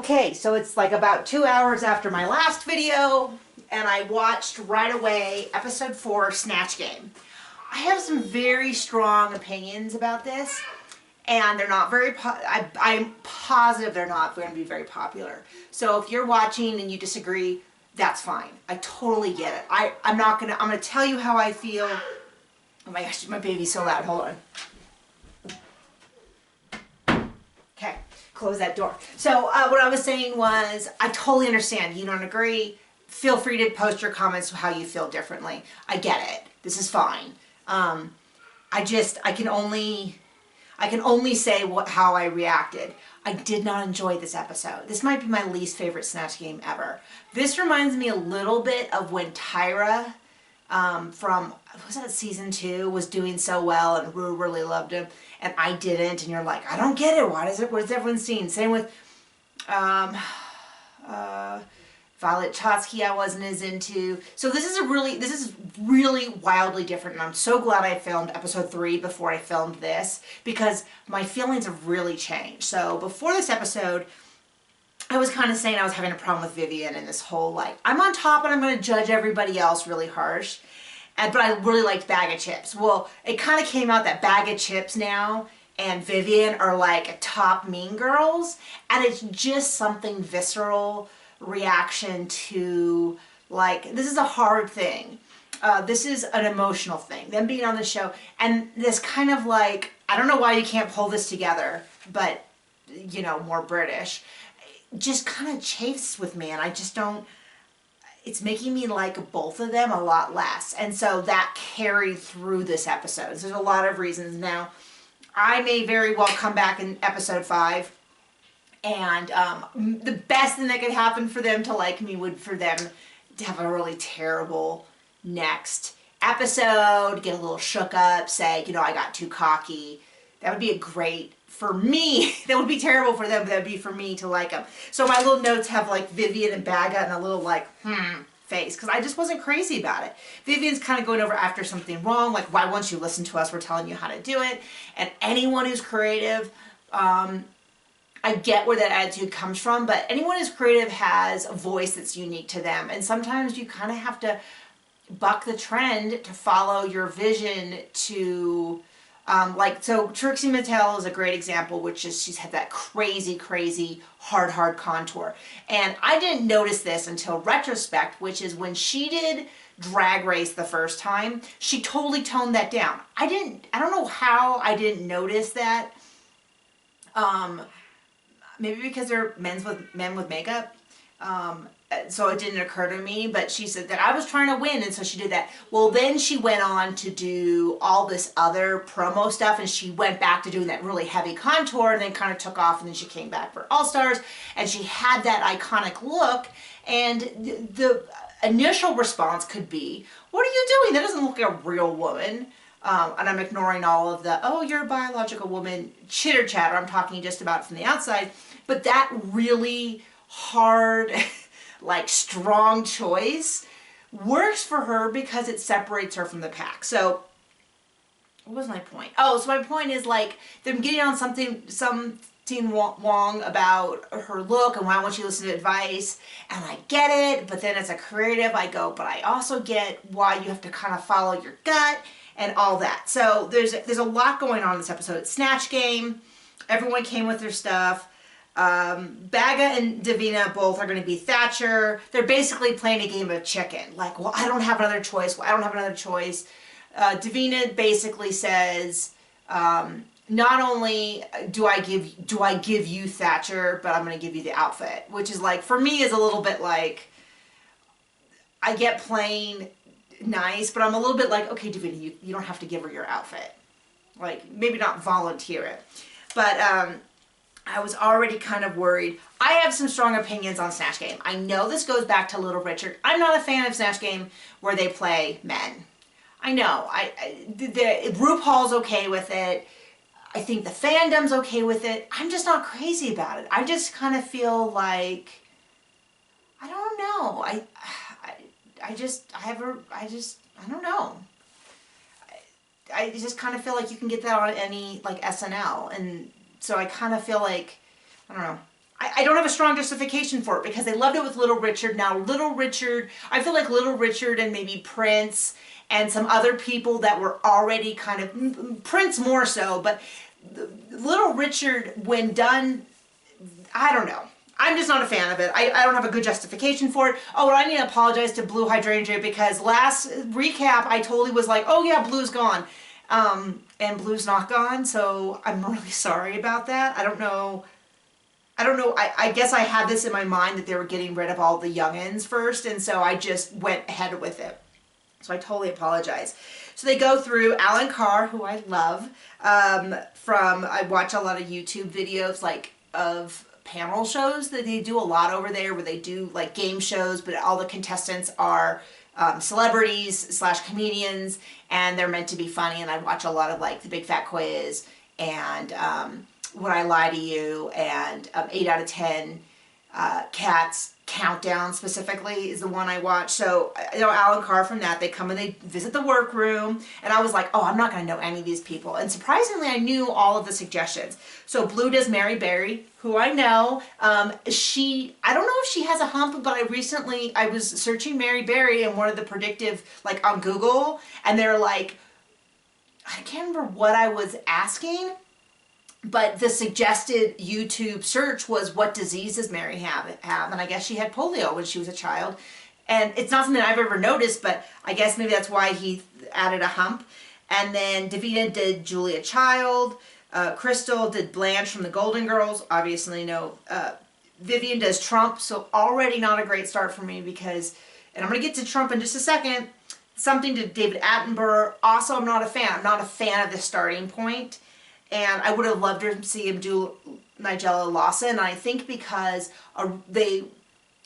Okay, so it's like about 2 hours after my last video, and I watched right away episode 4, Snatch Game. I have some very strong opinions about this, and they're not very, I'm positive they're not going to be very popular. So if you're watching and you disagree, that's fine. I totally get it. I'm gonna tell you how I feel. Oh my gosh, my baby's so loud, hold on. Okay, close that door. So what I was saying was, I totally understand. You don't agree. Feel free to post your comments how you feel differently. I get it. This is fine. I can only say how I reacted. I did not enjoy this episode. This might be my least favorite Snatch Game ever. This reminds me a little bit of when Tyra from, was that season 2, was doing so well and Rue really loved him and I didn't, and you're like, I don't get it. What is everyone seeing? Same with Violet Chachki I wasn't as into. So this is really wildly different, and I'm so glad I filmed episode 3 before I filmed this, because my feelings have really changed. So before this episode, I was kind of saying I was having a problem with Vivian and this whole, like, I'm on top and I'm going to judge everybody else really harsh. But I really liked Bag of Chips. Well, it kind of came out that Bag of Chips now and Vivian are like top mean girls, and it's just something visceral reaction to, like, this is a hard thing. This is an emotional thing. Them being on the show, and this kind of like, I don't know why you can't pull this together, but, you know, more British, just kind of chafes with me, and I just don't, it's making me like both of them a lot less. And so that carried through this episode. There's a lot of reasons. Now, I may very well come back in episode 5, and the best thing that could happen for them to like me would for them to have a really terrible next episode, get a little shook up, say, you know, I got too cocky. That would be a great, for me, that would be terrible for them, but that would be for me to like them. So my little notes have like Vivian and Baga and a little like, face, because I just wasn't crazy about it. Vivian's kind of going over after something wrong, like, why won't you listen to us? We're telling you how to do it. And anyone who's creative, I get where that attitude comes from, but anyone who's creative has a voice that's unique to them. And sometimes you kind of have to buck the trend to follow your vision to, so Trixie Mattel is a great example, which is she's had that crazy, hard contour. And I didn't notice this until retrospect, which is when she did Drag Race the first time, she totally toned that down. I don't know how I didn't notice that. Maybe because they're men with makeup. So it didn't occur to me, but she said that I was trying to win, and so she did that. Well, then she went on to do all this other promo stuff, and she went back to doing that really heavy contour, and then kind of took off, and then she came back for All Stars, and she had that iconic look, and the initial response could be, what are you doing? That doesn't look like a real woman. And I'm ignoring all of the, oh, you're a biological woman, chitter chatter. I'm talking just about from the outside. But that really hard, like, strong choice works for her because it separates her from the pack. So what was my point? Oh, so my point is, like, them getting on something wrong about her look and why won't you listen to advice, and I get it, but then as a creative I go, but I also get why you have to kind of follow your gut and all that. So there's a lot going on in this episode. It's Snatch Game. Everyone came with their stuff. Baga and Davina both are going to be Thatcher. They're basically playing a game of chicken. Like, well, I don't have another choice. Well, I don't have another choice. Davina basically says, not only do I give you Thatcher, but I'm going to give you the outfit, which is like, for me, is a little bit like, I get playing nice, but I'm a little bit like, okay, Davina, you don't have to give her your outfit. Like, maybe not volunteer it. But I was already kind of worried. I have some strong opinions on Snatch Game. I know this goes back to Little Richard. I'm not a fan of Snatch Game where they play men. I know. RuPaul's okay with it. I think the fandom's okay with it. I'm just not crazy about it. I just kind of feel like, I don't know. I don't know. I just kind of feel like you can get that on any, like, SNL, and so I kind of feel like, I don't know. I don't have a strong justification for it because they loved it with Little Richard. Now Little Richard, I feel like Little Richard and maybe Prince and some other people that were already kind of, Prince more so, but Little Richard, when done, I don't know. I'm just not a fan of it. I don't have a good justification for it. Oh, and I need to apologize to Blue Hydrangea because last recap I totally was like, oh yeah, Blue's gone. And Blue's not gone, so I'm really sorry about that. I don't know. I guess I had this in my mind that they were getting rid of all the youngins first, and so I just went ahead with it. So I totally apologize. So they go through Alan Carr, who I love, I watch a lot of YouTube videos like of panel shows that they do a lot over there where they do like game shows, but all the contestants are celebrities / comedians, and they're meant to be funny, and I watch a lot of like The Big Fat Quiz and Would I Lie to You and 8 out of 10 Cats Countdown specifically is the one I watch. So, you know, Alan Carr from that, they come and they visit the workroom, and I was like, oh, I'm not going to know any of these people. And surprisingly, I knew all of the suggestions. So Blue does Mary Berry, who I know. I don't know if she has a hump, but I was searching Mary Berry and one of the predictive, like on Google, and they're like, I can't remember what I was asking, but the suggested YouTube search was, what disease does Mary have? And I guess she had polio when she was a child. And it's not something I've ever noticed, but I guess maybe that's why he added a hump. And then Davina did Julia Child. Crystal did Blanche from the Golden Girls. Obviously, no. Vivian does Trump. So already not a great start for me because, and I'm going to get to Trump in just a second. Something to David Attenborough. Also, I'm not a fan. I'm not a fan of the starting point. And I would have loved to see him do Nigella Lawson. And I think because they,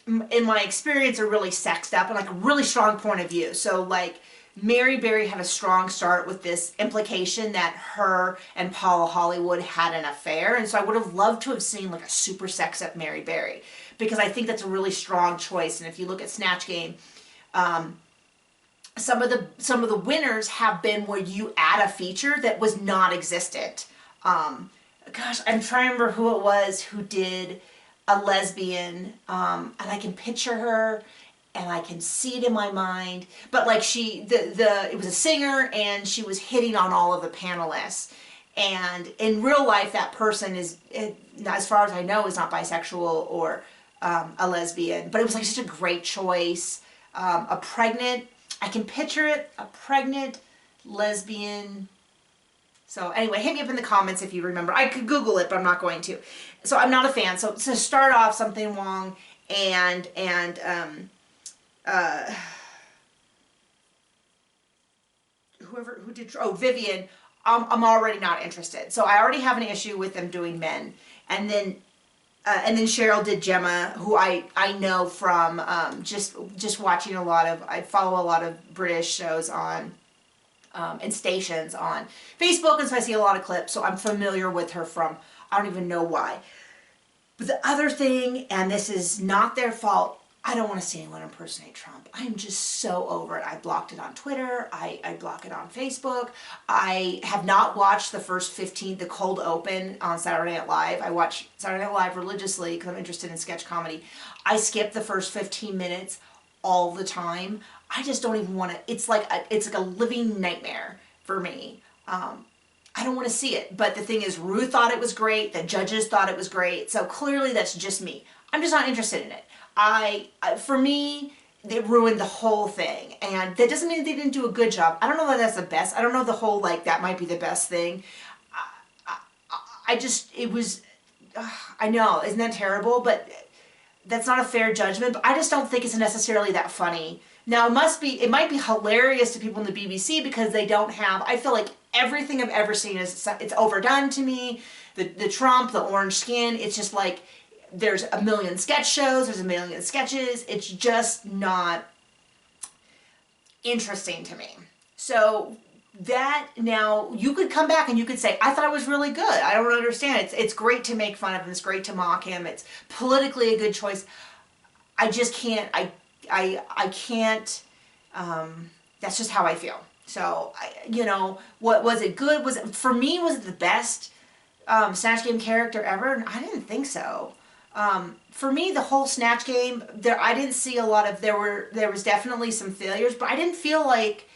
in my experience, are really sexed up and like a really strong point of view. So like Mary Berry had a strong start with this implication that her and Paula Hollywood had an affair. And so I would have loved to have seen like a super sexed up Mary Berry because I think that's a really strong choice. And if you look at Snatch Game, some of the winners have been where you add a feature that was not existent. Gosh, I'm trying to remember who it was who did a lesbian, and I can picture her, and I can see it in my mind. But like it was a singer, and she was hitting on all of the panelists. And in real life, that person as far as I know, is not bisexual or a lesbian. But it was like such a great choice. I can picture it, a pregnant lesbian. So anyway, hit me up in the comments if you remember. I could Google it, but I'm not going to. So I'm not a fan. So to start off, something Wong and Vivian, I'm already not interested. So I already have an issue with them doing men. And then Cheryl did Gemma, who I know from just watching I follow a lot of British shows on and stations on Facebook, and so I see a lot of clips, so I'm familiar with her from, I don't even know why. But the other thing, and this is not their fault, I don't want to see anyone impersonate Trump. I'm just so over it. I blocked it on Twitter. I block it on Facebook. I have not watched the first 15, the cold open on Saturday Night Live. I watch Saturday Night Live religiously because I'm interested in sketch comedy. I skip the first 15 minutes all the time. I just don't even want to. It's like a living nightmare for me. I don't want to see it. But the thing is, Ruth thought it was great. The judges thought it was great. So clearly that's just me. I'm just not interested in it. For me, they ruined the whole thing. And that doesn't mean they didn't do a good job. I don't know that that's the best. I don't know the whole, like, that might be the best thing. I know, isn't that terrible? But that's not a fair judgment. But I just don't think it's necessarily that funny. Now, it might be hilarious to people in the BBC because they don't have, I feel like everything I've ever seen it's overdone to me. The Trump, the orange skin, it's just like, there's a million sketch shows, there's a million sketches. It's just not interesting to me. So that, now, you could come back and you could say, I thought it was really good. I don't understand. It's great to make fun of him. It's great to mock him. It's politically a good choice. I just can't, I can't, that's just how I feel. So, what was it good? For me, was it the best Snatch Game character ever? I didn't think so. For me, the whole Snatch game, I didn't see a lot of, there was definitely some failures, but I didn't feel like,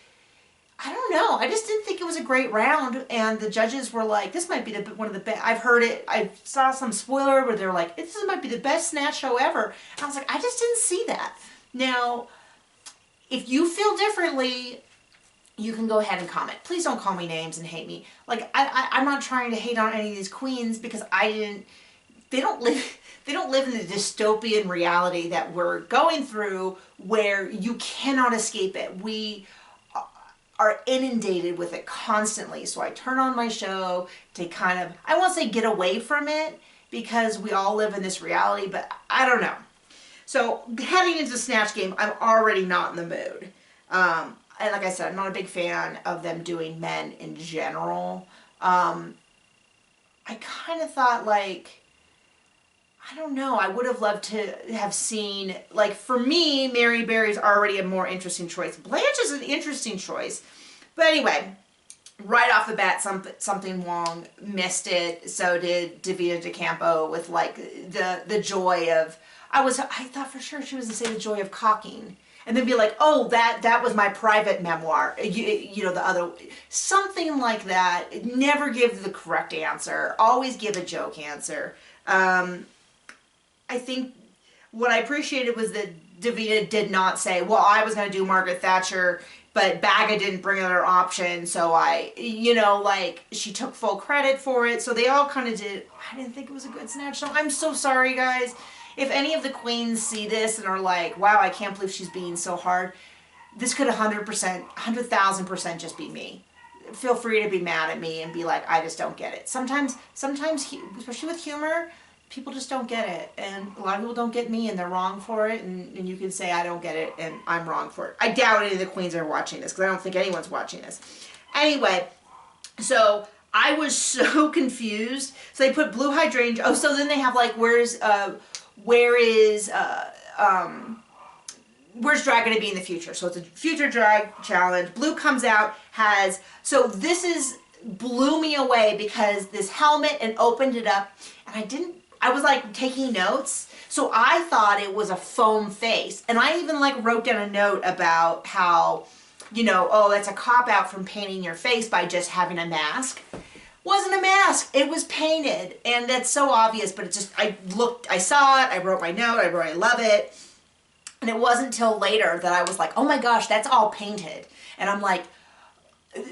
I don't know, I just didn't think it was a great round, and the judges were like, this might be one of the best, I've heard it, I saw some spoiler where they're like, this might be the best Snatch show ever, and I was like, I just didn't see that. Now, if you feel differently, you can go ahead and comment. Please don't call me names and hate me. Like, I'm not trying to hate on any of these queens because they don't live in the dystopian reality that we're going through where you cannot escape it. We are inundated with it constantly. So I turn on my show to kind of, I won't say get away from it because we all live in this reality, but I don't know. So heading into Snatch game, I'm already not in the mood. And like I said, I'm not a big fan of them doing men in general. I kind of thought like, I don't know, I would have loved to have seen, like for me, Mary Berry's already a more interesting choice. Blanche is an interesting choice. But anyway, right off the bat, something Wong missed it. So did Davina DeCampo with like the joy of, I thought for sure she was going to say the joy of cocking. And then be like, oh, that was my private memoir. You know, the other, something like that. Never give the correct answer. Always give a joke answer. I think what I appreciated was that Davina did not say, well, I was going to do Margaret Thatcher, but Baga didn't bring another option, so like, she took full credit for it. So they all kind of did. I didn't think it was a good Snatch show. I'm so sorry, guys. If any of the queens see this and are like, wow, I can't believe she's being so hard, this could 100%, 100,000% just be me. Feel free to be mad at me and be like, I just don't get it. Sometimes, especially with humor, people just don't get it. And a lot of people don't get me and they're wrong for it. And you can say, I don't get it and I'm wrong for it. I doubt any of the queens are watching this because I don't think anyone's watching this. Anyway, so I was so confused. So they put blue hydrangea. Oh, so then they have like, where's drag going to be in the future? So it's a future drag challenge. Blue comes out, so this blew me away because this helmet and opened it up and I was like taking notes. So I thought it was a foam face. And I even like wrote down a note about how, oh, that's a cop out from painting your face by just having a mask. Wasn't a mask, it was painted, and that's so obvious, but it just, I saw it, I wrote my note, I wrote I love it, and it wasn't until later that I was like, oh my gosh, that's all painted, and I'm like,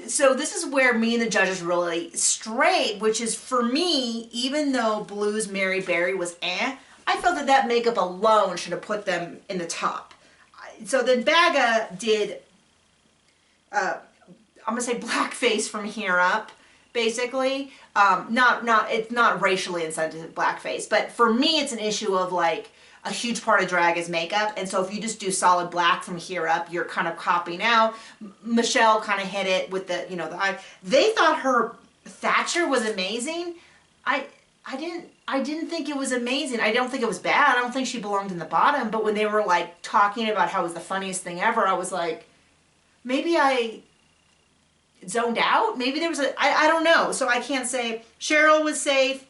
so this is where me and the judges really strayed, which is for me, even though Blue's Mary Berry was I felt that makeup alone should have put them in the top. So then Baga did, I'm gonna say blackface from here up, basically. It's not racially insensitive blackface, but for me it's an issue of like a huge part of drag is makeup, and so if you just do solid black from here up, you're kind of copying out. Michelle kind of hit it with the, the eye. They thought her Thatcher was amazing. I didn't think it was amazing. I don't think it was bad. I don't think she belonged in the bottom, but when they were like talking about how it was the funniest thing ever, I was like, maybe I zoned out. Maybe there was I don't know. So I can't say. Cheryl was safe.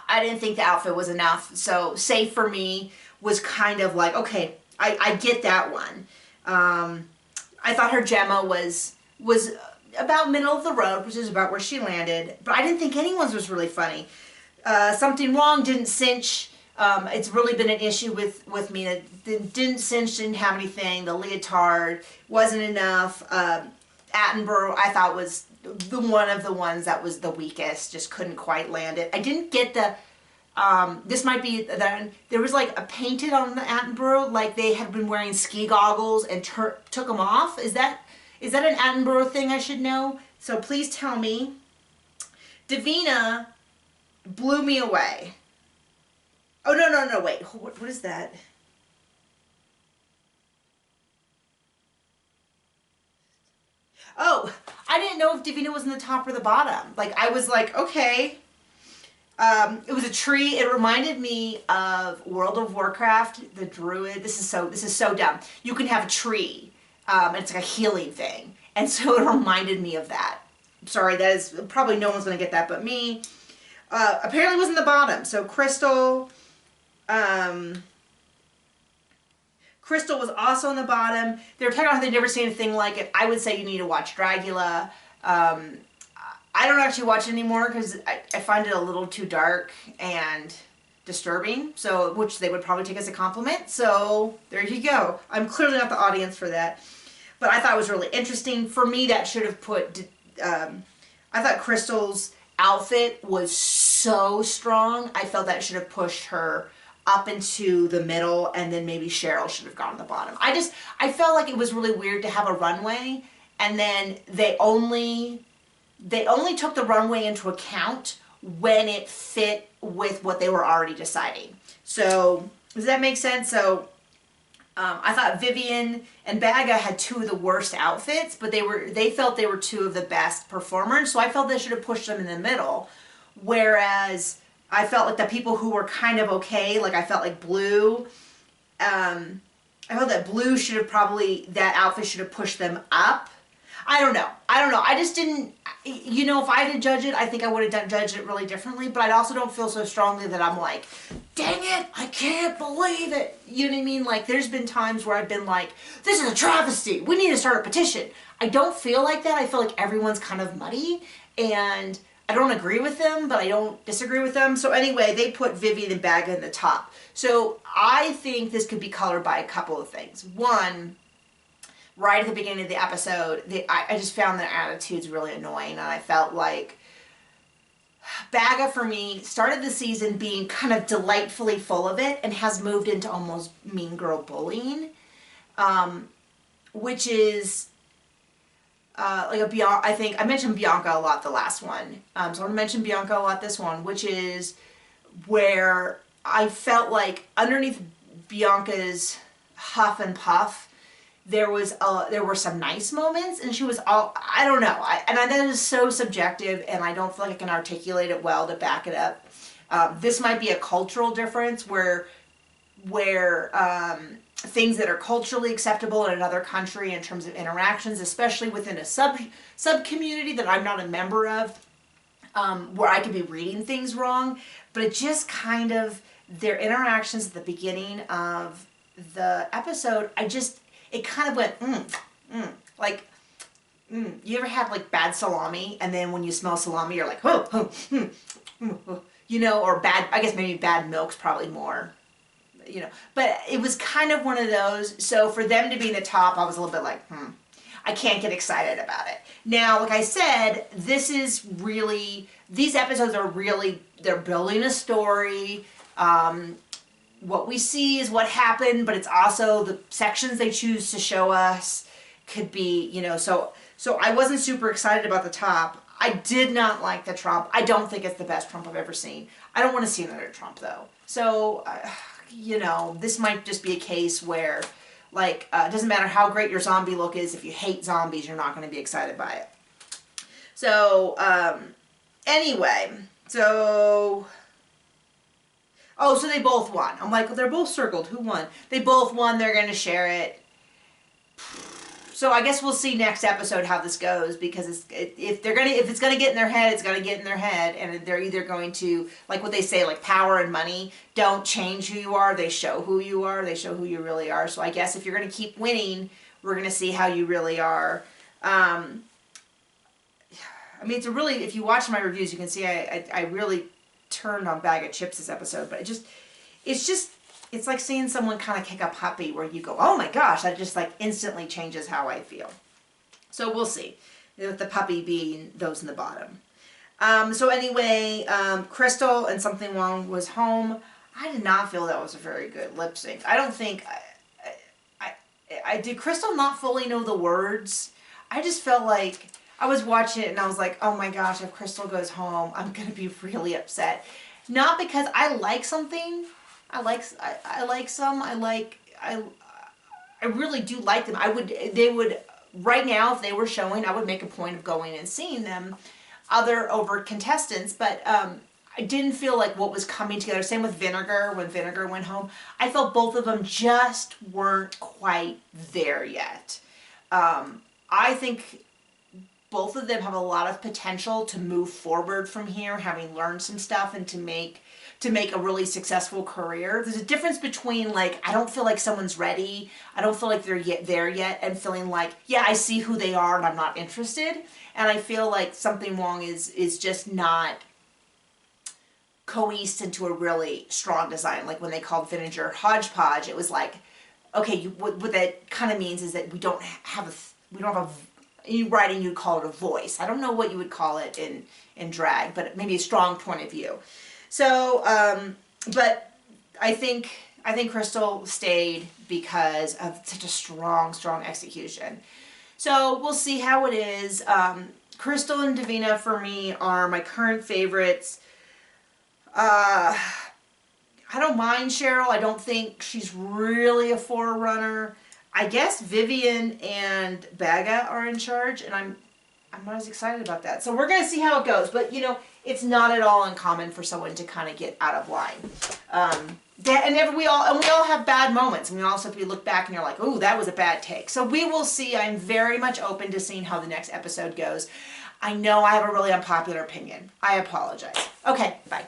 I didn't think the outfit was enough. So safe for me was kind of like, okay, I get that one. I thought her Gemma was about middle of the road, which is about where she landed. But I didn't think anyone's was really funny. Something Wrong didn't cinch. It's really been an issue with me that didn't cinch, didn't have anything. The leotard wasn't enough. Attenborough, I thought, was one of the ones that was the weakest, just couldn't quite land it. I didn't get the, this might be, there was like a painted on the Attenborough, like they had been wearing ski goggles and took them off. Is that an Attenborough thing I should know? So please tell me. Davina blew me away. Oh, no, wait, what is that? Oh, I didn't know if Davina was in the top or the bottom. Like, I was like, okay. It was a tree. It reminded me of World of Warcraft, the druid. This is so dumb. You can have a tree, and it's like a healing thing. And so it reminded me of that. Sorry, that is, probably no one's going to get that but me. Apparently it was in the bottom. So Crystal, Crystal was also on the bottom. They were talking about how they'd never seen anything like it. I would say you need to watch Dragula. I don't actually watch it anymore because I find it a little too dark and disturbing, so which they would probably take as a compliment. So there you go. I'm clearly not the audience for that. But I thought it was really interesting. For me, that should have put... I thought Crystal's outfit was so strong. I felt that should have pushed her up into the middle, and then maybe Cheryl should have gone to the bottom. I felt like it was really weird to have a runway, and then they only took the runway into account when it fit with what they were already deciding. So does that make sense? So I thought Vivian and Baga had two of the worst outfits, but they felt they were two of the best performers. So I felt they should have pushed them in the middle. Whereas I felt like the people who were kind of okay, like I felt like Blue, I felt that Blue should have that outfit should have pushed them up. I don't know. I just didn't, if I had to judge it, I think I would have judged it really differently, but I also don't feel so strongly that I'm like, dang it, I can't believe it. You know what I mean? Like, there's been times where I've been like, this is a travesty. We need to start a petition. I don't feel like that. I feel like everyone's kind of muddy, and I don't agree with them, but I don't disagree with them. So anyway, they put Vivian and Baga in the top. So I think this could be colored by a couple of things. One, right at the beginning of the episode, I just found their attitudes really annoying, and I felt like Baga, for me, started the season being kind of delightfully full of it and has moved into almost mean girl bullying, which is like a Bianca. I think I mentioned Bianca a lot the last one, so I'm going to mention Bianca a lot this one, which is where I felt like underneath Bianca's huff and puff, there were some nice moments, and she was I don't know, and that is so subjective, and I don't feel like I can articulate it well to back it up. This might be a cultural difference where things that are culturally acceptable in another country in terms of interactions, especially within a sub community that I'm not a member of, where I could be reading things wrong, but it just kind of, their interactions at the beginning of the episode, it kind of went, like, you ever had like bad salami, and then when you smell salami, you're like, or bad, I guess maybe bad milk's probably more, but it was kind of one of those. So for them to be in the top, I was a little bit like, I can't get excited about it. Now, like I said, these episodes are really, they're building a story. What we see is what happened, but it's also the sections they choose to show us could be, so I wasn't super excited about the top. I did not like the Trump. I don't think it's the best Trump I've ever seen. I don't want to see another Trump, though. So, this might just be a case where, like, it doesn't matter how great your zombie look is. If you hate zombies, you're not going to be excited by it. So, anyway, so... Oh, so they both won. I'm like, well, they're both circled. Who won? They both won. They're going to share it. So I guess we'll see next episode how this goes, because if it's going to get in their head, it's going to get in their head, and they're either going to, like what they say, like power and money don't change who you are. They show who you are. They show who you really are. So I guess if you're going to keep winning, we're going to see how you really are. I mean, if you watch my reviews, you can see I really turned on Bag of Chips this episode, but it's like seeing someone kind of kick a puppy where you go, oh my gosh, that just like instantly changes how I feel. So we'll see, with the puppy being those in the bottom. So anyway, Crystal and Something Wrong was home. I did not feel that was a very good lip sync. I don't think, I did Crystal not fully know the words? I just felt like I was watching it and I was like, oh my gosh, if Crystal goes home, I'm going to be really upset. Not because I like something. I really do like them. Right now, if they were showing, I would make a point of going and seeing them, over contestants, but I didn't feel like what was coming together. Same with Vinegar, when Vinegar went home. I felt both of them just weren't quite there yet. I think both of them have a lot of potential to move forward from here, having learned some stuff, and to make to make a really successful career. There's a difference between like, I don't feel like someone's ready, I don't feel like they're there yet, and feeling like, yeah, I see who they are and I'm not interested. And I feel like Something Wrong is just not coalesced into a really strong design. Like when they called Vinegar Hodgepodge, it was like, okay, what that kind of means is that we don't have in writing you'd call it a voice. I don't know what you would call it in drag, but maybe a strong point of view. So, but I think Crystal stayed because of such a strong execution. So we'll see how it is. Crystal and Davina for me are my current favorites. I don't mind Cheryl. I don't think she's really a forerunner. I guess Vivian and Baga are in charge, and I'm not as excited about that. So we're gonna see how it goes. But you know, it's not at all uncommon for someone to kind of get out of line. We all have bad moments, and we also if you look back and you're like, "Ooh, that was a bad take." So we will see. I'm very much open to seeing how the next episode goes. I know I have a really unpopular opinion. I apologize. Okay, bye.